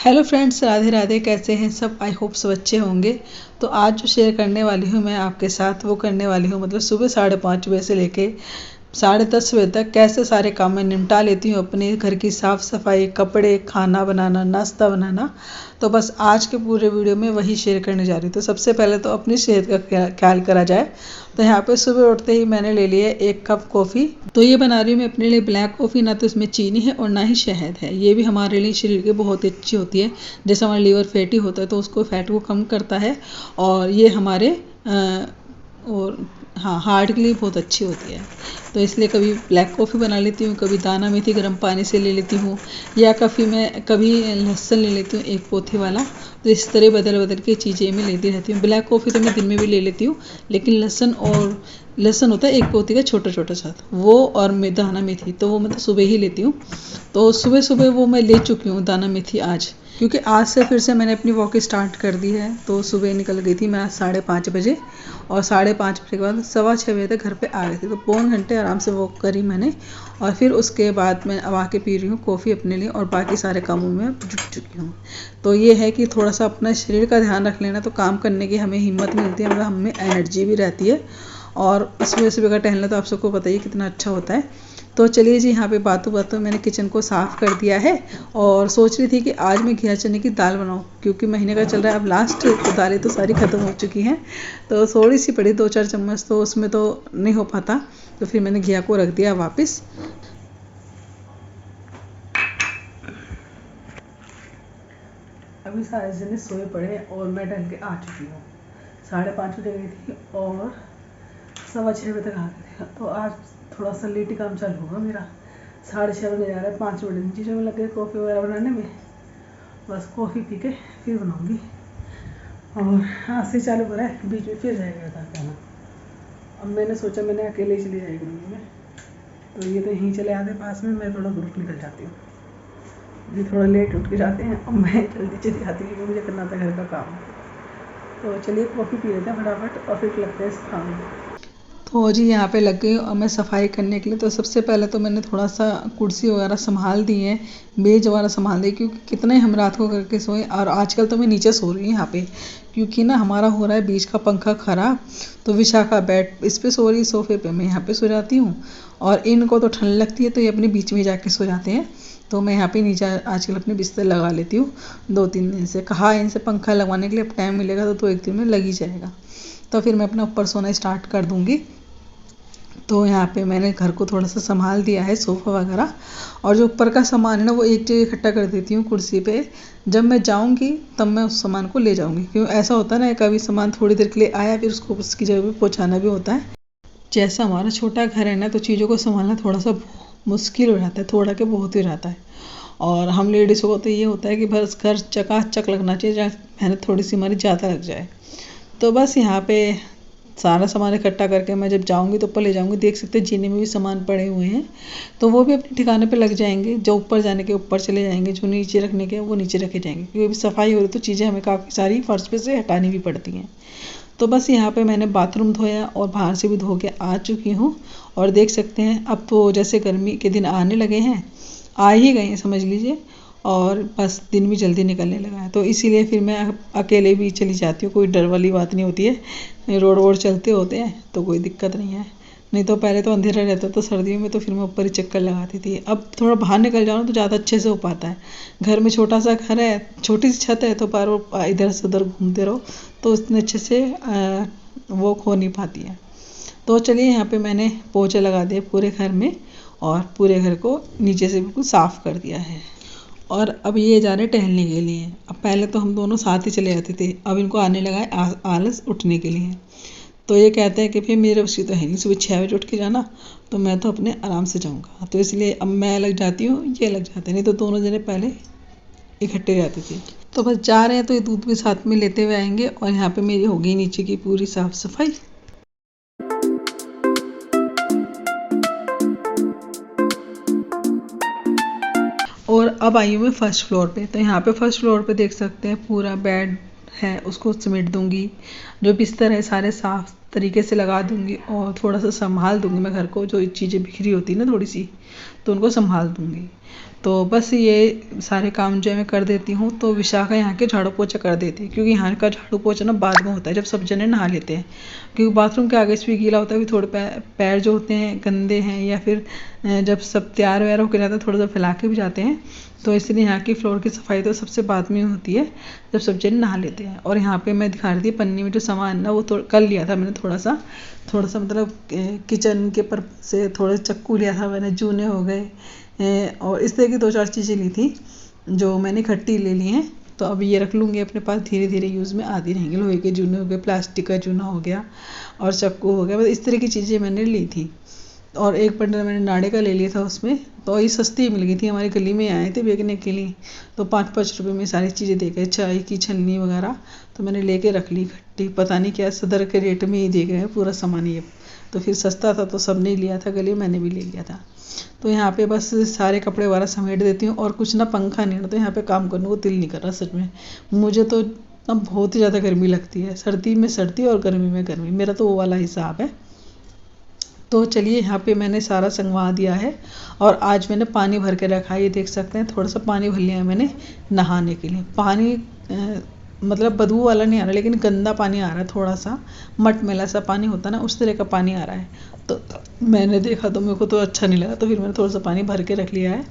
Hello friends, Radhe Radhe. कैसे हैं सब? आई होप सब अच्छे होंगे। तो आज जो शेयर करने वाली हूँ मैं आपके साथ, वो करने वाली हूँ मतलब सुबह 5:30 बजे से लेके 10:30 बजे तक कैसे सारे काम मैं निपटा लेती हूँ अपने घर की साफ़ सफाई, कपड़े, खाना बनाना, नाश्ता बनाना। तो बस आज के पूरे वीडियो में वही शेयर करने जा रही हूँ। तो सबसे पहले तो अपनी सेहत का ख्याल करा जाए। तो यहाँ पे सुबह उठते ही मैंने ले लिया 1 कप कॉफ़ी। तो ये बना रही हूँ मैं अपने लिए ब्लैक कॉफ़ी। ना तो इसमें चीनी है और ना ही शहद है। ये भी हमारे लिए शरीर के बहुत ही अच्छी होती है। जैसे हमारा लीवर फैटी होता है तो उसको फैट को कम करता है। और ये हमारे और हाँ, हार्ट के लिए बहुत अच्छी होती है। तो इसलिए कभी ब्लैक कॉफ़ी बना लेती हूँ, कभी दाना मेथी गर्म पानी से ले लेती हूँ, या कभी लहसुन ले लेती हूँ 1 पोथी वाला। तो इस तरह बदल बदल के चीज़ें मैं लेती रहती हूँ। ब्लैक कॉफ़ी तो मैं दिन में भी ले लेती हूँ, लेकिन लहसुन होता है 1 पोथी का छोटा छोटा सा, वो और दाना मेथी तो वो मतलब सुबह ही लेती हूँ। तो सुबह सुबह वो मैं ले चुकी हूँ दाना मेथी आज, क्योंकि आज से फिर से मैंने अपनी वॉक स्टार्ट कर दी है। तो सुबह निकल गई थी मैं आज 5:30 बजे, और 5:30 बजे के बाद 6:15 बजे तक घर पे आ गई थी। तो पौन घंटे आराम से वॉक करी मैंने, और फिर उसके बाद मैं अब आके पी रही हूँ कॉफ़ी अपने लिए, और बाकी सारे कामों में जुट चुकी हूँ। तो ये है कि थोड़ा सा अपना शरीर का ध्यान रख लेना, तो काम करने की हमें हिम्मत मिलती है, मतलब हमें एनर्जी भी रहती है। और सुबह सुबह का टहलना तो आप सबको पता ही कितना अच्छा होता है। तो चलिए जी, यहाँ पे बातों बातों मैंने किचन को साफ़ कर दिया है, और सोच रही थी कि आज मैं घिया चने की दाल बनाऊँ, क्योंकि महीने का चल रहा है अब लास्ट। तो दालें तो सारी ख़त्म हो चुकी हैं, तो थोड़ी सी पड़ी 2-4 चम्मच, तो उसमें तो नहीं हो पाता। तो फिर मैंने घिया को रख दिया वापस। अभी सारे जने सोए पड़े हैं और मैं ढल के आ चुकी हूँ। 5:30 बजे गई थी और 6:15 बजे तक आ गई थी। तो आज थोड़ा सा लेट ही काम चालू होगा मेरा। 6:30 बजे जा रहा है, 5 बजे चीज़ों में लग गए कॉफ़ी वगैरह बनाने में। बस कॉफ़ी पी के फिर बनाऊँगी, और आज से चालू करा है, बीच में फिर जाएगा था कहना। अब मैंने सोचा मैंने अकेले ही चली जाएगी करूँगी मैं, तो ये तो यहीं चले आते पास में, मैं थोड़ा ग्रुप निकल जाती हूँ। ये थोड़ा लेट उठ के जाते हैं और मैं जल्दी चली जाती हूँ, क्योंकि मुझे करना था घर का काम। तो चलिए कॉफ़ी पी लेते हैं फटाफट, और फिर लगते हैं इस काम में। तो जी यहाँ पे लग गई और मैं सफाई करने के लिए। तो सबसे पहले तो मैंने थोड़ा सा कुर्सी वगैरह संभाल दी है, मेज वगैरह संभाल दी, क्योंकि कितना ही हम रात को करके सोए। और आजकल तो मैं नीचे सो रही हूँ यहाँ पे, क्योंकि ना हमारा हो रहा है बीच का पंखा ख़राब। तो विशाखा बेड इस पे सो रही, सोफे पे, मैं यहाँ पे सो जाती हूँ। और इनको तो ठंड लगती है तो ये अपने बीच में जाके सो जाते हैं। तो मैं यहाँ पे नीचे आजकल अपने बिस्तर लगा लेती हूँ। 2-3 दिन से कहा इनसे पंखा लगवाने के लिए, अब टाइम मिलेगा तो 1 दिन में लग ही जाएगा। तो फिर मैं अपना ऊपर सोना स्टार्ट कर दूँगी। तो यहाँ पे मैंने घर को थोड़ा सा संभाल दिया है, सोफ़ा वगैरह। और जो ऊपर का सामान है ना, वो एक जगह इकट्ठा कर देती हूँ कुर्सी पे। जब मैं जाऊँगी तब मैं उस सामान को ले जाऊँगी, क्योंकि ऐसा होता है ना, कभी सामान थोड़ी देर के लिए आया, फिर उसको उसकी जगह पे पहुँचाना भी होता है। जैसा हमारा छोटा घर है ना, तो चीज़ों को संभालना थोड़ा सा मुश्किल हो जाता है, थोड़ा के बहुत ही रहता है। और हम लेडीज़ों को तो ये होता है कि बस घर चकाचक लगना चाहिए, जहाँ मेहनत थोड़ी सी हमारी ज़्यादा लग जाए। तो बस यहाँ पे सारा सामान इकट्ठा करके मैं जब जाऊँगी तो ऊपर ले जाऊँगी। देख सकते हैं जीने में भी सामान पड़े हुए हैं, तो वो भी अपने ठिकाने पे लग जाएंगे। जो ऊपर जाने के ऊपर चले जाएंगे, जो नीचे रखने के वो नीचे रखे जाएंगे, क्योंकि अभी सफाई हो रही तो चीज़ें हमें काफ़ी सारी फर्श पे से हटानी भी पड़ती हैं। तो बस यहाँ पे मैंने बाथरूम धोया और बाहर से भी धो के आ चुकी हूँ। और देख सकते हैं अब तो जैसे गर्मी के दिन आने लगे हैं, आ ही गए हैं समझ लीजिए, और बस दिन भी जल्दी निकलने लगा है। तो इसीलिए फिर मैं अकेले भी चली जाती हूँ, कोई डर वाली बात नहीं होती है। रोड वोड चलते होते हैं तो कोई दिक्कत नहीं है। नहीं तो पहले तो अंधेरा रहता था सर्दियों में, तो फिर मैं ऊपर ही चक्कर लगाती थी। अब थोड़ा बाहर निकल जाओ तो ज़्यादा अच्छे से हो पाता है। घर में छोटा सा घर है, छोटी सी छत है, तो बार इधर से उधर घूमते रहो तो इतने अच्छे से वो हो नहीं पाती है। तो चलिए यहाँ पे मैंने पोछे लगा दिए पूरे घर में, और पूरे घर को नीचे से बिल्कुल साफ़ कर दिया है। और अब ये जा रहे टहलने के लिए। अब पहले तो हम दोनों साथ ही चले जाते थे, अब इनको आने लगा है आलस उठने के लिए। तो ये कहते हैं कि फिर मेरे उसकी तो है नहीं सुबह 6 बजे उठ के जाना, तो मैं तो अपने आराम से जाऊँगा। तो इसलिए अब मैं लग जाती हूँ, ये लग जाते हैं, नहीं तो दोनों जने पहले इकट्ठे जाते थे। तो बस जा रहे हैं तो ये दूध भी साथ में लेते हुए आएंगे। और यहाँ पे मेरी हो गई नीचे की पूरी साफ़ सफाई। और अब आई हूँ मैं फर्स्ट फ्लोर पे। तो यहाँ पे फर्स्ट फ्लोर पे देख सकते हैं पूरा बेड है, उसको समेट दूंगी। जो बिस्तर है सारे साफ तरीके से लगा दूँगी और थोड़ा सा संभाल दूँगी मैं घर को, जो चीज़ें बिखरी होती है ना थोड़ी सी, तो उनको संभाल दूँगी। तो बस ये सारे काम जो है मैं कर देती हूँ। तो विशाखा यहाँ के झाड़ू पोछा कर देती है, क्योंकि यहाँ का झाड़ू पोछा ना बाद में होता है जब सब जने नहा लेते हैं, क्योंकि बाथरूम के आगे से भी गीला होता है, भी थोड़े पैर जो होते हैं गंदे हैं, या फिर जब सब तैयार वैयार होकर जाता है थोड़ा सा फैला के भी जाते हैं। तो इसलिए यहाँ की फ्लोर की सफाई तो सबसे बाद में होती है जब सब जने नहा लेते हैं। और यहाँ पे मैं दिखा रही थी पन्नी में जो सामान ना वो कर लिया था मैंने थोड़ा सा मतलब किचन के पर से थोड़े चक्कू लिया था मैंने, जूने हो गए और इस तरह की 2-4 चीज़ें ली थी जो मैंने इकट्ठी ले ली हैं। तो अब ये रख लूँगी अपने पास, धीरे धीरे यूज़ में आती रहेंगी। लोहे के जूने हो गए, प्लास्टिक का जूना हो गया और चक्कू हो गया, बस इस तरह की चीज़ें मैंने ली थी। और एक बंडल मैंने नाड़े का ले लिया था उसमें, तो ये सस्ती मिल गई थी, हमारी गली में आए थे बेचने के लिए, तो 5-5 रुपये में सारी चीज़ें दे गए, चाय की छन्नी वगैरह, तो मैंने लेके रख ली इकट्ठी। पता नहीं क्या सदर के रेट में ही दे गए पूरा सामान ये, तो फिर सस्ता था तो सबने लिया था गली, मैंने भी ले लिया था। तो यहाँ पे बस सारे कपड़े वगैरह समेट देती हूँ। और कुछ ना पंखा नहीं है तो यहाँ पे काम करने को दिल नहीं कर रहा सच में। मुझे तो ना बहुत ही ज़्यादा गर्मी लगती है, सर्दी में सर्दी और गर्मी में गर्मी, मेरा तो वो वाला हिसाब है। तो चलिए यहाँ पे मैंने सारा संगवा दिया है और आज मैंने पानी भर के रखा है, ये देख सकते हैं थोड़ा सा पानी भर लिया है मैंने नहाने के लिए। पानी मतलब बदबू वाला नहीं आ रहा, लेकिन गंदा पानी आ रहा है, थोड़ा सा मटमैला सा पानी होता है ना, उस तरह का पानी आ रहा है। तो मैंने देखा तो मेरे को तो अच्छा नहीं लगा, तो फिर मैंने थोड़ा सा पानी भर के रख लिया है।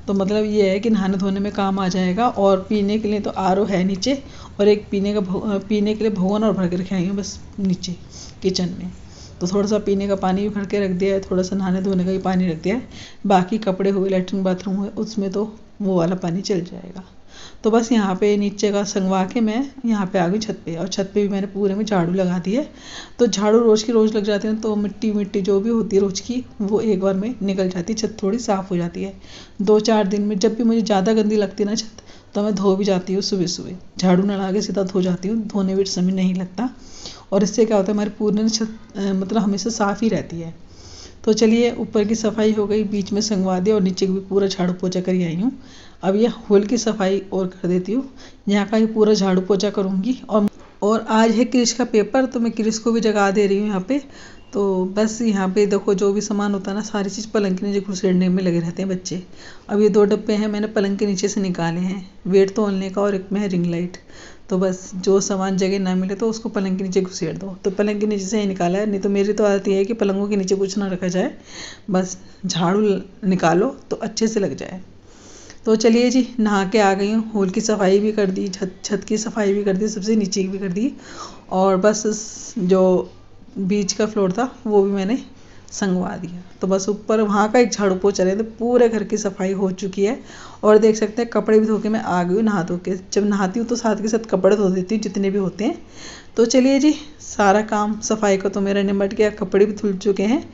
तो मतलब ये है कि नहाने धोने में काम आ जाएगा। और पीने के लिए तो RO है नीचे, और एक पीने के लिए भगोना और भर के रखे आई हूँ बस नीचे किचन में। तो थोड़ा सा पीने का पानी भी भर के रख दिया है, थोड़ा सा नहाने धोने का भी पानी रख दिया है, बाकी कपड़े हुए लेटरिन बाथरूम हुए उसमें तो वो वाला पानी चल जाएगा। तो बस यहाँ पे नीचे का संगवा के मैं यहाँ पे आ गई छत पे, और छत पे भी मैंने पूरे में झाड़ू लगा दी है। तो झाड़ू रोज़ की रोज़ लग जाती है, तो मिट्टी जो भी होती है रोज़ की वो एक बार में निकल जाती है, छत थोड़ी साफ़ हो जाती है। 2-4 दिन में जब भी मुझे ज़्यादा गंदी लगती है ना छत, तो मैं धो भी जाती हूँ सुबह सुबह, झाड़ू न लगा के सीधा धो जाती हूँ, धोने में समय नहीं लगता। और इससे क्या होता है हमारी पूरी छत मतलब हमेशा साफ़ ही रहती है। तो चलिए ऊपर की सफाई हो गई, बीच में संगवा दिया और नीचे भी पूरा झाड़ू पोछा कर आई हूँ। अब ये हॉल की सफाई और कर देती हूँ, यहाँ का ही पूरा झाड़ू पोछा करूँगी। और आज है क्रिश का पेपर, तो मैं क्रिश को भी जगा दे रही हूँ यहाँ पे। तो बस यहाँ पे देखो जो भी सामान होता है ना सारी चीज़ पलंग के नीचे घुसेड़ने में लगे रहते हैं बच्चे। अब ये 2 डब्बे हैं मैंने पलंग के नीचे से निकाले हैं, वेट तोलने का और एक में है रिंग लाइट। तो बस जो सामान जगह ना मिले तो उसको पलंग के नीचे घुसेड़ दो, तो पलंग के नीचे से ही निकाला है। नहीं तो मेरी तो आदत ये है कि पलंगों के नीचे कुछ ना रखा जाए, बस झाड़ू निकालो तो अच्छे से लग जाए। तो चलिए जी नहा के आ गई हूँ, हॉल की सफाई भी कर दी, छत की सफाई भी कर दी, सबसे नीचे की भी कर दी। और बस जो बीच का फ्लोर था वो भी मैंने संगवा दिया। तो बस ऊपर वहाँ का एक झाड़ू पोछा रहे, तो पूरे घर की सफाई हो चुकी है। और देख सकते हैं कपड़े भी धो के मैं आ गई हूँ नहा धो के। जब नहाती हूँ तो साथ के साथ कपड़े धो देती हूँ जितने भी होते हैं। तो चलिए जी सारा काम सफाई का तो मेरा निमट गया, कपड़े भी धुल चुके हैं।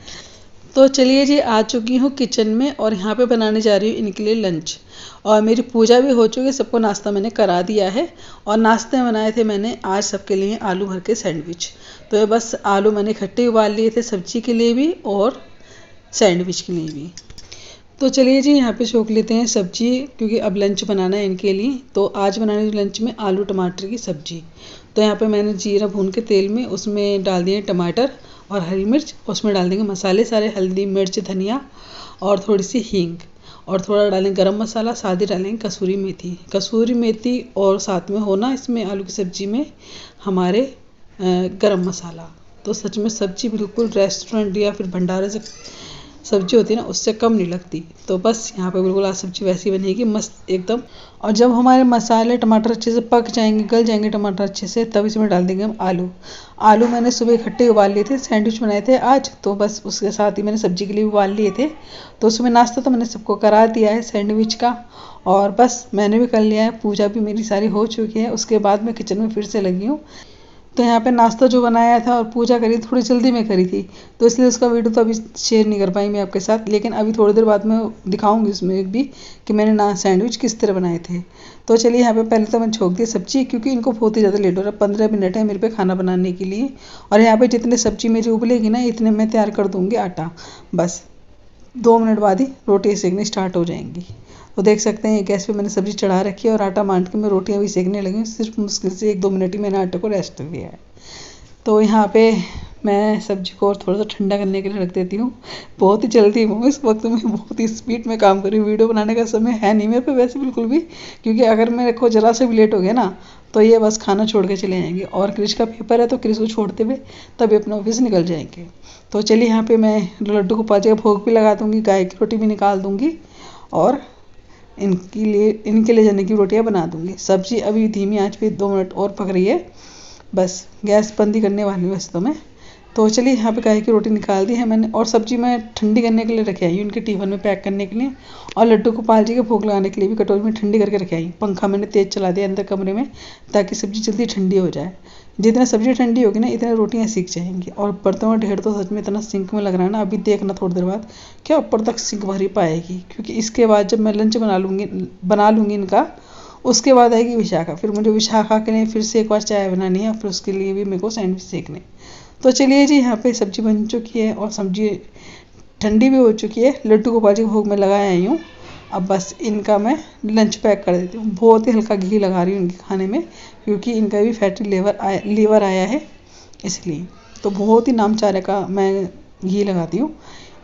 तो चलिए जी आ चुकी हूँ किचन में और यहाँ पे बनाने जा रही हूँ इनके लिए लंच। और मेरी पूजा भी हो चुकी है, सबको नाश्ता मैंने करा दिया है। और नाश्ते में बनाए थे मैंने आज सबके लिए आलू भर के सैंडविच। तो ये बस आलू मैंने इकट्ठे उबाल लिए थे, सब्जी के लिए भी और सैंडविच के लिए भी। तो चलिए जी यहाँ पे छोक लेते हैं सब्जी, क्योंकि अब लंच बनाना है इनके लिए। तो आज बनाने लंच में आलू टमाटर की सब्जी। तो यहाँ पे मैंने जीरा भून के तेल में उसमें डाल दिए टमाटर और हरी मिर्च, उसमें डाल देंगे मसाले सारे, हल्दी मिर्च धनिया और थोड़ी सी हींग, और थोड़ा डालेंगे गरम मसाला, साथ ही डालेंगे कसूरी मेथी और साथ में होना इसमें आलू की सब्जी में हमारे गरम मसाला। तो सच में सब्जी बिल्कुल रेस्टोरेंट या फिर भंडारे से सब्जी होती है ना उससे कम नहीं लगती। तो बस यहाँ पे बिल्कुल आज सब्जी वैसी बनेगी मस्त एकदम। और जब हमारे मसाले टमाटर अच्छे से पक जाएंगे, गल जाएंगे टमाटर अच्छे से, तब इसमें डाल देंगे हम आलू मैंने सुबह इकट्ठे उबाल लिए थे, सैंडविच बनाए थे आज, तो बस उसके साथ ही मैंने सब्जी के लिए उबाल लिए थे। तो उसमें नाश्ता तो मैंने सबको करा दिया है सैंडविच का, और बस मैंने भी कर लिया है, पूजा भी मेरी सारी हो चुकी है। उसके बाद मैं किचन में फिर से लगी हूँ। तो यहाँ पे नाश्ता जो बनाया था और पूजा करी थोड़ी जल्दी में करी थी, तो इसलिए उसका वीडियो तो अभी शेयर नहीं कर पाई मैं आपके साथ, लेकिन अभी थोड़ी देर बाद मैं दिखाऊंगी उसमें भी कि मैंने सैंडविच किस तरह बनाए थे। तो चलिए यहाँ पे पहले तो मैंने छोक दी सब्जी, क्योंकि इनको बहुत ही ज़्यादा लेट हो रहा है, 15 मिनट है मेरे पे खाना बनाने के लिए। और यहाँ पे जितने सब्जी मेरी उबलेगी ना इतने मैं तैयार कर दूँगी आटा, बस 2 मिनट बाद ही रोटी सेकनी स्टार्ट हो जाएंगी। तो देख सकते हैं गैस पे मैंने सब्जी चढ़ा रखी है और आटा मांड के मैं रोटियां भी सेकने लगी हूँ। सिर्फ मुश्किल से 1-2 मिनट ही मैंने आटे को रेस्ट दिया है। तो यहाँ पे मैं सब्जी को और थोड़ा सा ठंडा करने के लिए रख देती हूँ। बहुत ही जल्दी हूँ इस वक्त, मैं बहुत ही स्पीड में काम कर रही हूँ। वीडियो बनाने का समय है नहीं मेरे पे वैसे बिल्कुल भी, क्योंकि अगर मेरे को ज़रा से भी लेट हो गया ना तो ये बस खाना छोड़ के चले जाएंगे। और क्रिश का पेपर है तो क्रिश को छोड़ते हुए तभी अपने ऑफिस निकल जाएंगे। तो चलिए यहाँ पे मैं लड्डू गोपाल जी का भोग भी लगा दूँगी, गाय की रोटी भी निकाल दूँगी और इनके लिए जाने की रोटियाँ बना दूँगी। सब्जी अभी धीमी आंच पे 2 मिनट और पक रही है, बस गैस बंद ही करने वाली हूँ वैसे तो मैं। तो चलिए यहाँ पे गाय की रोटी निकाल दी है मैंने और सब्जी मैं ठंडी करने के लिए रखे आई हूँ इनके टिफिन में पैक करने के लिए। और लड्डू गोपाल जी के भोग लगाने के लिए भी कटोरी में ठंडी करके रखे आई। पंखा मैंने तेज़ चला दिया अंदर कमरे में ताकि सब्जी जल्दी ठंडी हो जाए। जितना सब्जी ठंडी होगी ना इतने रोटियाँ सीख जाएंगी। और बर्तनों का ढेर तो सच में इतना सिंक में लग रहा है ना, अभी देखना थोड़ी देर बाद क्या ऊपर तक सिंक भर ही पाएगी, क्योंकि इसके बाद जब मैं लंच बना लूँगी इनका, उसके बाद आएगी विशाखा। फिर मुझे विशाखा के लिए फिर से एक बार चाय बनानी है, फिर उसके लिए भी मेरे को सैंडविच सेकने। तो चलिए जी, यहाँ पे सब्जी बन चुकी है और सब्जी ठंडी भी हो चुकी है। लड्डू गोपाल जी भोग में लगाए आई हूँ। अब बस इनका मैं लंच पैक कर देती हूँ। बहुत ही हल्का घी लगा रही हूँ इनके खाने में, क्योंकि इनका भी फैटी लीवर आया है इसलिए। तो बहुत ही नामचारे का मैं घी लगाती हूँ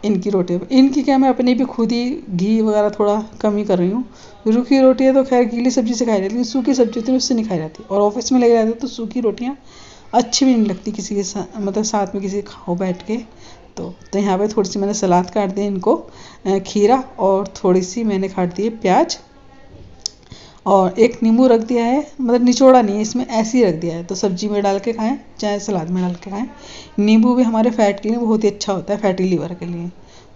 इनकी रोटी पर। इनकी क्या, मैं अपनी भी खुद ही घी वगैरह थोड़ा कम ही कर रही हूँ। रूखी रोटी है तो खैर गीली सब्जी से खाई जाती है, सूखी सब्जी होती है उससे नहीं खाई जाती। और ऑफिस में लगे रहते तो सूखी रोटियाँ अच्छी भी नहीं लगती किसी के साथ, मतलब साथ में किसी खाओ बैठ के। तो यहाँ पे थोड़ी सी मैंने सलाद काट दी इनको, खीरा, और थोड़ी सी मैंने काट दी है प्याज, और एक नींबू रख दिया है, मतलब निचोड़ा नहीं है इसमें, ऐसे ही रख दिया है। तो सब्जी में डाल के खाएं चाहे सलाद में डाल के खाएं। नींबू भी हमारे फैट के लिए बहुत ही अच्छा होता है, फैटी लीवर के लिए।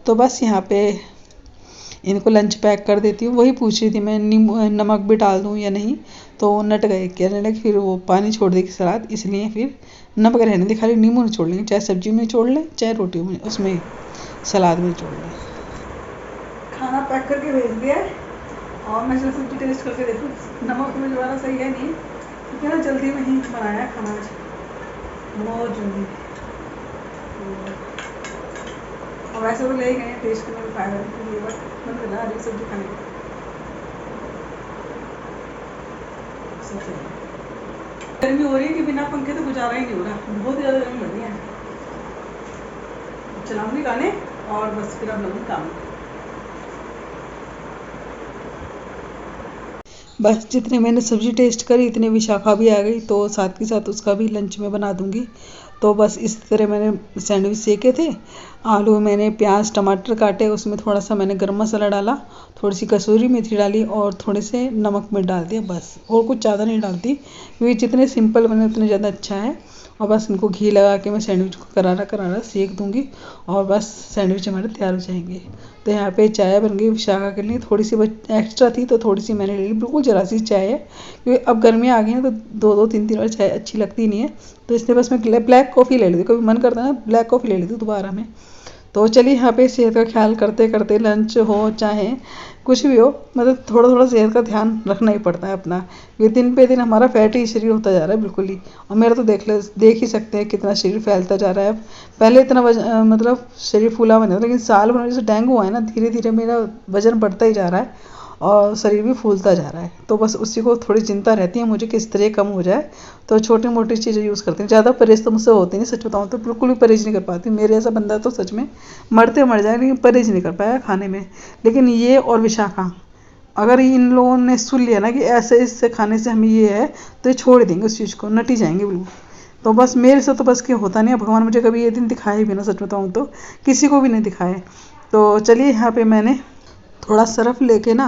तो बस यहाँ पे इनको लंच पैक कर देती हूँ। वही पूछ रही थी मैं नमक भी डाल दूँ या नहीं, तो वो नट गए, कहने लगे फिर वो पानी छोड़ देगी सलाद, इसलिए फिर नमक रहने दे, खाली नींबू निचोड़ लेंगे, चाहे सब्जी में निचोड़ लें चाहे रोटी में, उसमें सलाद में निचोड़ लें। खाना पैक करके भेज दिया है और मैं सब्जी टेस्ट करके देखूँ नमक में दोबारा सही है नहीं, क्योंकि ना जल्दी में ही बनाया खाना बहुत जल्दी। और वैसे तो ले गए टेस्ट करने में फायदा नहीं, मन कर रहा है सब्जी खाने का। गर्मी हो रही है कि बिना पंखे तो गुजारा ही नहीं हो रहा, बहुत ज़्यादा गर्मी लग रही है। चलाऊंगी गाने और बस फिर अब लगूंगी काम। बस जितने मैंने सब्जी टेस्ट करी इतने विशाखा भी आ गई, तो साथ के साथ उसका भी लंच में बना दूंगी। तो बस इस तरह मैंने सैंडविच सेके थे। आलू मैंने प्याज टमाटर काटे, उसमें थोड़ा सा मैंने गरम मसाला डाला, थोड़ी सी कसूरी मेथी डाली और थोड़े से नमक मिर्च डाल दिया, बस। और कुछ ज़्यादा नहीं डालती, क्योंकि जितने सिंपल बने उतने ज़्यादा अच्छा है। और बस इनको घी लगा के मैं सैंडविच को करारा करारा सेक दूंगी और बस सैंडविच हमारे तैयार हो जाएंगे। तो यहाँ पे चाय बन गई विशाखा के लिए, थोड़ी सी एक्स्ट्रा थी तो थोड़ी सी मैंने ले ली, बिल्कुल ज़रा सी चाय है, क्योंकि अब गर्मियाँ आ गई हैं तो 2-2 3-3 बार चाय अच्छी लगती नहीं है। तो इसलिए बस मैं ब्लैक कॉफ़ी ले लेती, कभी मन करता है ना ब्लैक कॉफ़ी ले लेती दोबारा में। तो चलिए यहाँ पे सेहत का ख्याल करते करते लंच हो चाहे कुछ भी हो, मतलब थोड़ा थोड़ा सेहत का ध्यान रखना ही पड़ता है अपना, क्योंकि दिन पे दिन हमारा फैटी शरीर होता जा रहा है बिल्कुल ही। और मेरा तो देख ही सकते हैं कितना शरीर फैलता जा रहा है। पहले इतना मतलब शरीर फूला बना था, लेकिन साल भर जैसे डेंगू है ना, धीरे धीरे मेरा वजन बढ़ता ही जा रहा है और शरीर भी फूलता जा रहा है। तो बस उसी को थोड़ी चिंता रहती है मुझे किस तरह कम हो जाए। तो छोटी मोटी चीज़ें यूज़ करती हूँ, ज़्यादा परहेज तो मुझसे होती नहीं, सच बताऊँ तो बिल्कुल भी परहेज नहीं कर पाती। मेरे ऐसा बंदा तो सच में मरते मर जाए, लेकिन परहेज नहीं कर पाया खाने में। लेकिन ये और विशाखा, अगर इन लोगों ने सुन लिया ना कि ऐसे इससे खाने से हमें ये है, तो ये छोड़ देंगे उस चीज़ को, नटी जाएंगे बिल्कुल। तो बस मेरे से तो बस के होता नहीं है, भगवान मुझे कभी ये दिन दिखाए भी ना, सच बताऊँ तो किसी को भी नहीं दिखाए। तो चलिए यहाँ पे मैंने थोड़ा सर्फ लेके ना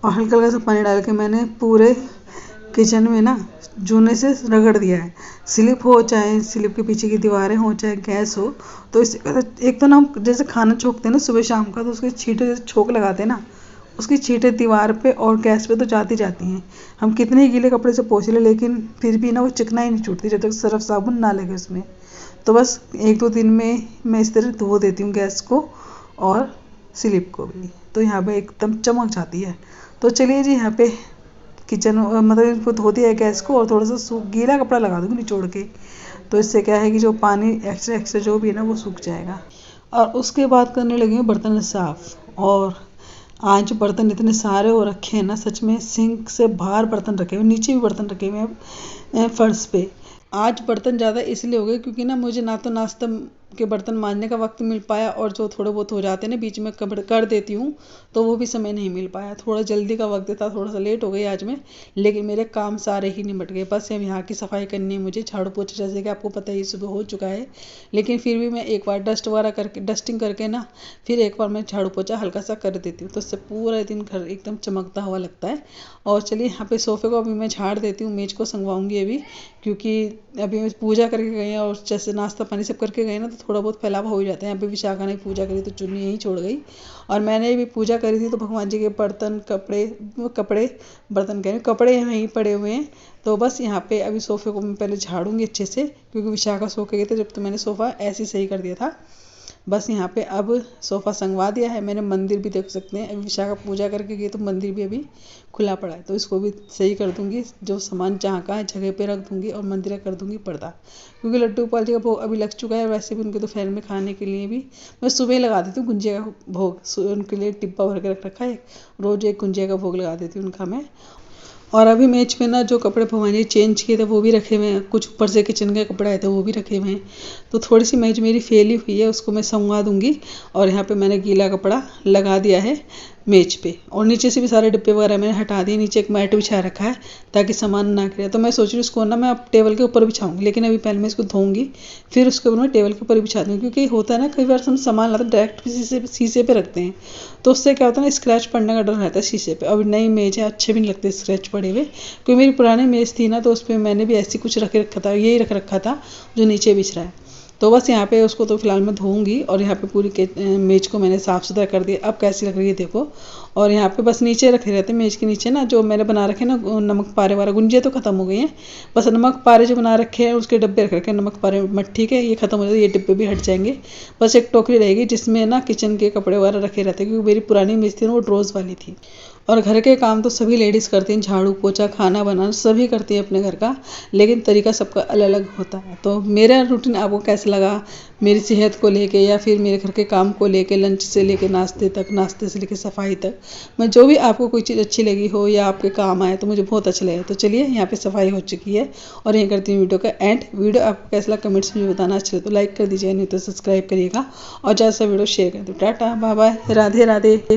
और हल्का हल्का सा पानी डाल के मैंने पूरे किचन में ना जूने से रगड़ दिया है। स्लिप हो चाहे स्लिप के पीछे की दीवारें हो चाहे गैस हो, तो इस एक तो ना हम जैसे खाना छोंकते हैं ना सुबह शाम का, तो उसके छींटे जैसे छोंक लगाते हैं ना, उसकी छींटे दीवार पे और गैस पे तो जाती जाती हैं। हम कितने ही गीले कपड़े से पोंछ लें लेकिन फिर भी ना वो चिकना ही नहीं छूटती जब तक सर्फ साबुन ना लगे उसमें। तो बस 1-2 दिन में मैं इस तरह धो देती हूँ गैस को और स्लिप को भी, तो यहाँ पे एकदम चमक जाती है। तो चलिए जी, यहाँ पे किचन मतलब इनको धो दिया है गैस को, और थोड़ा सा गीला कपड़ा लगा दूँगी निचोड़ के, तो इससे क्या है कि जो पानी एक्स्ट्रा जो भी है ना वो सूख जाएगा। और उसके बाद करने लगे हैं बर्तन साफ़। और आज बर्तन इतने सारे हो रखे हैं ना, सच में सिंक से बाहर बर्तन रखे हुए, नीचे भी बर्तन रखे हुए हैं फर्श पे। आज बर्तन ज़्यादा इसलिए हो गए क्योंकि ना मुझे ना तो नाश्ता के बर्तन मांजने का वक्त मिल पाया, और जो थोड़े बहुत हो जाते हैं ना बीच में कर देती हूँ, तो वो भी समय नहीं मिल पाया। थोड़ा जल्दी का वक्त था, थोड़ा सा लेट हो गई आज मैं, लेकिन मेरे काम सारे ही निपट गए। बस अब यहाँ की सफाई करनी है मुझे, झाड़ू पोछा जैसे कि आपको पता ही सुबह हो चुका है, लेकिन फिर भी मैं एक बार डस्टिंग करके ना फिर एक बार मैं झाड़ू पोछा हल्का सा कर देती हूँ, तो उससे पूरा दिन घर एकदम चमकता हुआ लगता है। और चलिए यहाँ पे सोफ़े को अभी मैं झाड़ देती हूँ, मेज को संगवाऊंगी अभी, क्योंकि अभी मैं पूजा करके गई हैं और जैसे नाश्ता पानी सब करके गए ना, तो थोड़ा बहुत फैलावा हो जाता है। यहाँ पे विशाखा ने पूजा करी तो चुन्नी यहीं छोड़ गई, और मैंने भी पूजा करी थी तो भगवान जी के बर्तन कपड़े बर्तन कह रहे कपड़े यहीं पड़े हुए हैं। तो बस यहाँ पे अभी सोफ़े को मैं पहले झाड़ूंगी अच्छे से, क्योंकि विशाखा सो के गए थे जब, तो मैंने सोफ़ा ऐसे सही कर दिया था। बस यहाँ पे अब सोफ़ा संगवा दिया है मैंने। मंदिर भी देख सकते हैं, अभी विशाखा पूजा करके गई तो मंदिर भी अभी खुला पड़ा है, तो इसको भी सही कर दूंगी। जो सामान जहाँ का है जगह पे रख दूंगी, और मंदिर कर दूंगी पर्दा, क्योंकि लड्डू गोपाल जी का भोग अभी लग चुका है। वैसे भी उनके दोपहर में खाने के लिए भी मैं सुबह ही लगा देती हूँ गुंजिया का भोग, उनके लिए डिब्बा भर के रख रखा है, रोज़ एक गुंजिया का भोग लगा देती हूँ उनका मैं। और अभी मेज पे ना जो कपड़े भगवान जी चेंज किए थे वो भी रखे हुए हैं, कुछ ऊपर से किचन के कपड़े आए थे वो भी रखे हुए हैं। तो थोड़ी सी मेज मेरी फैली हुई है, उसको मैं संगवा दूंगी। और यहाँ पे मैंने गीला कपड़ा लगा दिया है मेज पे, और नीचे से भी सारे डिब्बे वगैरह मैंने हटा दिए। नीचे एक मैट बिछा रखा है ताकि सामान ना गिरे। तो मैं सोच रही हूँ इसको ना मैं अब टेबल के ऊपर बिछाऊंगी, लेकिन अभी पहले मैं इसको धोऊंगी, फिर उसके ऊपर मैं टेबल के ऊपर ही बिछा दूँगी। क्योंकि होता है ना कई बार हम सामान लाते डायरेक्ट शीशे पे रखते हैं, तो उससे क्या होता है ना स्क्रैच पड़ने का डर रहता है शीशे पे। अभी नई मेज है, अच्छे भी नहीं लगते स्क्रैच पड़े हुए। क्योंकि मेरी पुरानी मेज थी ना, तो उस पर मैंने भी ऐसी कुछ रख रखा था, यही रख रखा था जो नीचे बिछ रहा है। तो बस यहाँ पे उसको तो फिलहाल मैं धोऊंगी, और यहाँ पे पूरी मेज को मैंने साफ़ सुथरा कर दिया। अब कैसी लग रही है देखो। और यहाँ पे बस नीचे रखे रहते हैं मेज के नीचे ना, जो मैंने बना रखे ना नमक पारे वाला, गुंजिया तो ख़त्म हो गई हैं, बस नमक पारे जो बना रखे हैं उसके डब्बे रख रखे हैं। नमक पारे मट्ठी के ये ख़त्म हो जाते, ये डिब्बे भी हट जाएंगे। बस एक टोकरी रहेगी जिसमें ना किचन के कपड़े वगैरह रखे रहते हैं, क्योंकि मेरी पुरानी मेज थी ना वो ड्रोज वाली थी। और घर के काम तो सभी लेडीज़ करती हैं, झाड़ू पोछा खाना बनाना सभी करती हैं अपने घर का, लेकिन तरीका सबका अलग अलग होता है। तो मेरा रूटीन आपको कैसा लगा, मेरी सेहत को लेके या फिर मेरे घर के काम को लेके, लंच से लेके नाश्ते तक, नाश्ते से लेके सफाई तक, मैं जो भी आपको कोई चीज़ अच्छी लगी हो या आपके काम आए तो मुझे बहुत अच्छा लगे। तो चलिए यहाँ पे सफाई हो चुकी है, और यहीं करती हूँ वीडियो का एंड। वीडियो आपको कैसा लगा कमेंट्स में बताना, अच्छा लगे तो लाइक कर दीजिएगा, नहीं तो सब्सक्राइब करिएगा, और ज़्यादा सा वीडियो शेयर कर दो। Tata bye bye, Radhe Radhe.